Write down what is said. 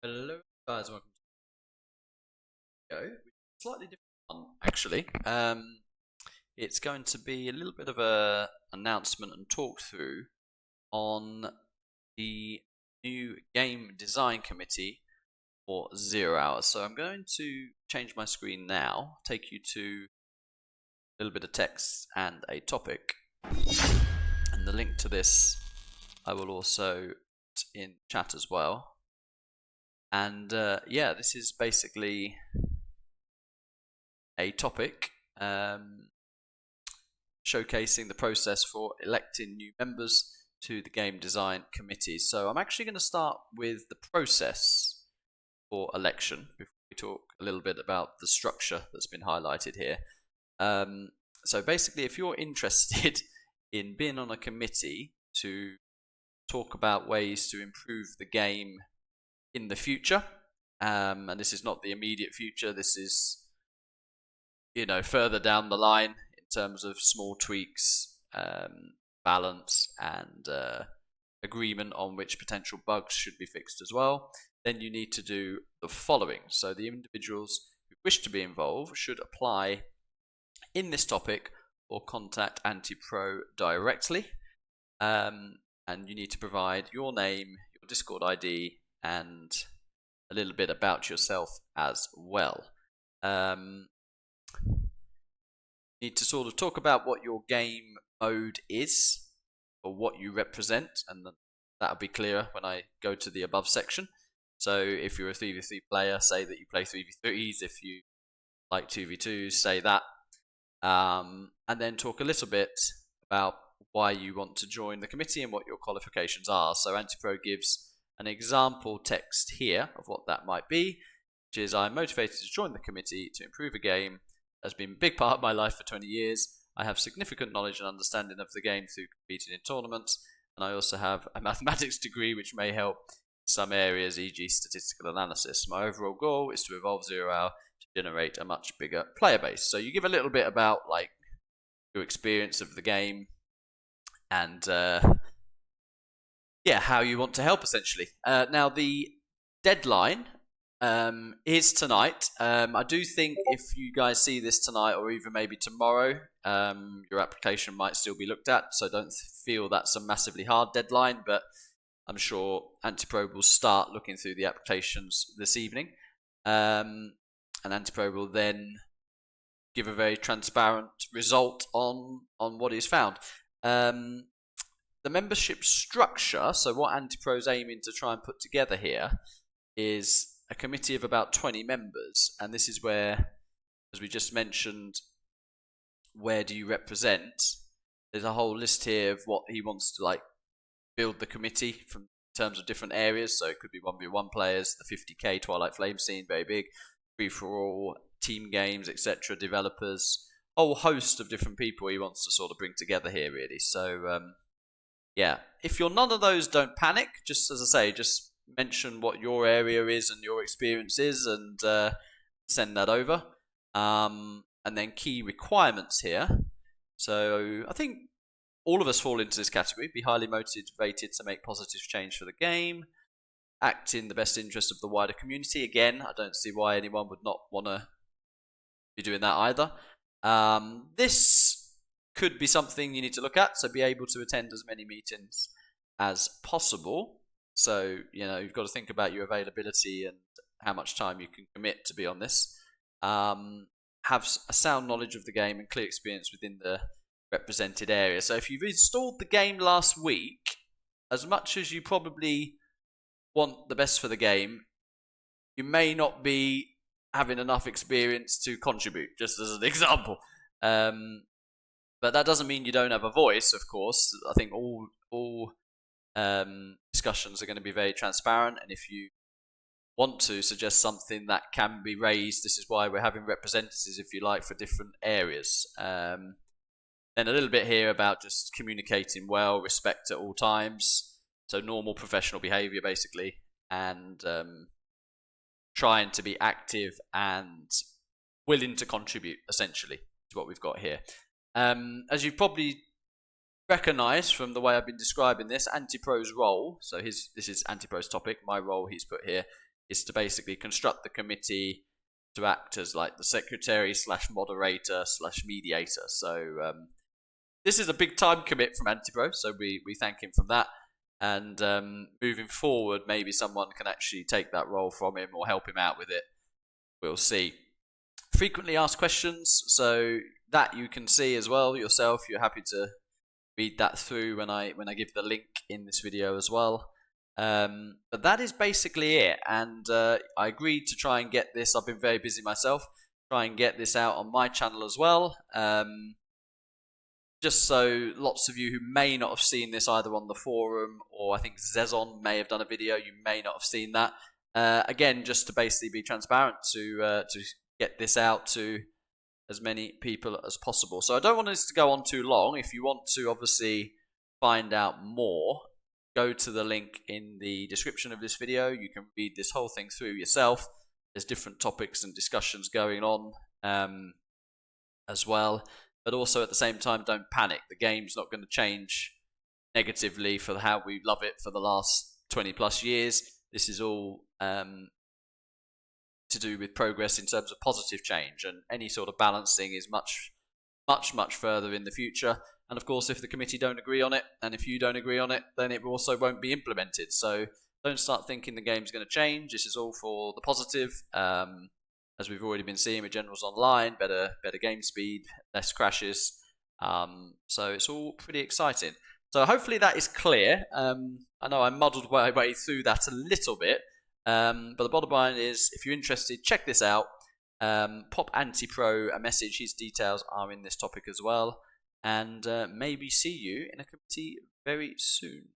Hello guys, welcome to the video. Slightly different one actually. It's going to be a little bit of a announcement and talk through on the new game design committee for 0 Hour. So I'm going to change my screen now, take you to a little bit of text and a topic, and the link to this I will also put in chat as well. And yeah, this is basically a topic showcasing the process for electing new members to the game design committee. So I'm actually going to start with the process for election before we talk a little bit about the structure that's been highlighted here. So basically, if you're interested in being on a committee to talk about ways to improve the game in the future, and this is not the immediate future, this is further down the line in terms of small tweaks, balance, and agreement on which potential bugs should be fixed as well, then you need to do the following. So the individuals who wish to be involved should apply in this topic or contact AntiPro directly, and you need to provide your name, your Discord ID, and a little bit about yourself as well. Need to sort of talk about what your game mode is or what you represent, and that'll be clearer when I go to the above section. So if you're a 3v3 player, say that you play 3v3s. If you like 2v2s, say that. And then talk a little bit about why you want to join the committee and what your qualifications are. So AntiPro gives an example text here of what that might be, which is: I'm motivated to join the committee to improve a game that has been a big part of my life for 20 years. I have significant knowledge and understanding of the game through competing in tournaments, and I also have a mathematics degree which may help in some areas, e.g. statistical analysis. My overall goal is to evolve 0 Hour to generate a much bigger player base. So you give a little bit about like your experience of the game and yeah, how you want to help essentially. Now the deadline is tonight. I do think if you guys see this tonight or even maybe tomorrow, your application might still be looked at, so don't feel that's a massively hard deadline, but I'm sure AntiPro will start looking through the applications this evening, and AntiPro will then give a very transparent result on what is found. The membership structure, so what AntiPro is aiming to try and put together here, is a committee of about 20 members, and this is where, as we just mentioned, where do you represent? There's a whole list here of what he wants to like build the committee from in terms of different areas. So it could be 1v1 players, the 50k Twilight Flame scene, very big, free for all, team games, etc., developers, a whole host of different people he wants to sort of bring together here, really. So yeah, if you're none of those, don't panic. Just as I say, just mention what your area is and your experience is, and send that over. And then key requirements here. So I think all of us fall into this category: be highly motivated to make positive change for the game, act in the best interest of the wider community. Again, I don't see why anyone would not want to be doing that either. This could be something you need to look at, so be able to attend as many meetings as possible. So you've got to think about your availability and how much time you can commit to be on this. Have a sound knowledge of the game and clear experience within the represented area. So if you've installed the game last week, as much as you probably want the best for the game, you may not be having enough experience to contribute, just as an example. But that doesn't mean you don't have a voice, of course. I think all discussions are going to be very transparent, and if you want to suggest something that can be raised, this is why we're having representatives, if you like, for different areas. Then a little bit here about just communicating well, respect at all times, so normal professional behavior basically, and trying to be active and willing to contribute, essentially, is what we've got here. As you probably recognize from the way I've been describing this, AntiPro's role, so this is AntiPro's topic, my role he's put here, is to basically construct the committee to act as like the secretary / moderator / mediator. So this is a big time commit from AntiPro, so we thank him for that. And moving forward, maybe someone can actually take that role from him or help him out with it. We'll see. Frequently asked questions, so that you can see as well yourself. You're happy to read that through when I give the link in this video as well. But that is basically it, and I agreed to try and get this. I've been very busy myself, try and get this out on my channel as well. Just so lots of you who may not have seen this either on the forum, or I think Zezon may have done a video, you may not have seen that. Again, just to basically be transparent, to get this out to as many people as possible. So I don't want this to go on too long. If you want to obviously find out more, go to the link in the description of this video. You can read this whole thing through yourself. There's different topics and discussions going on as well. But also at the same time, don't panic. The game's not going to change negatively for how we love it for the last 20 plus years. This is all to do with progress in terms of positive change, and any sort of balancing is much further in the future. And of course, if the committee don't agree on it, and if you don't agree on it, then it also won't be implemented. So don't start thinking the game's going to change. This is all for the positive. As we've already been seeing with Generals Online, better game speed, less crashes. So it's all pretty exciting. So hopefully that is clear. I know I muddled my way through that a little bit. But the bottom line is, if you're interested, check this out. Pop AntiPro a message. His details are in this topic as well. And maybe see you in a committee very soon.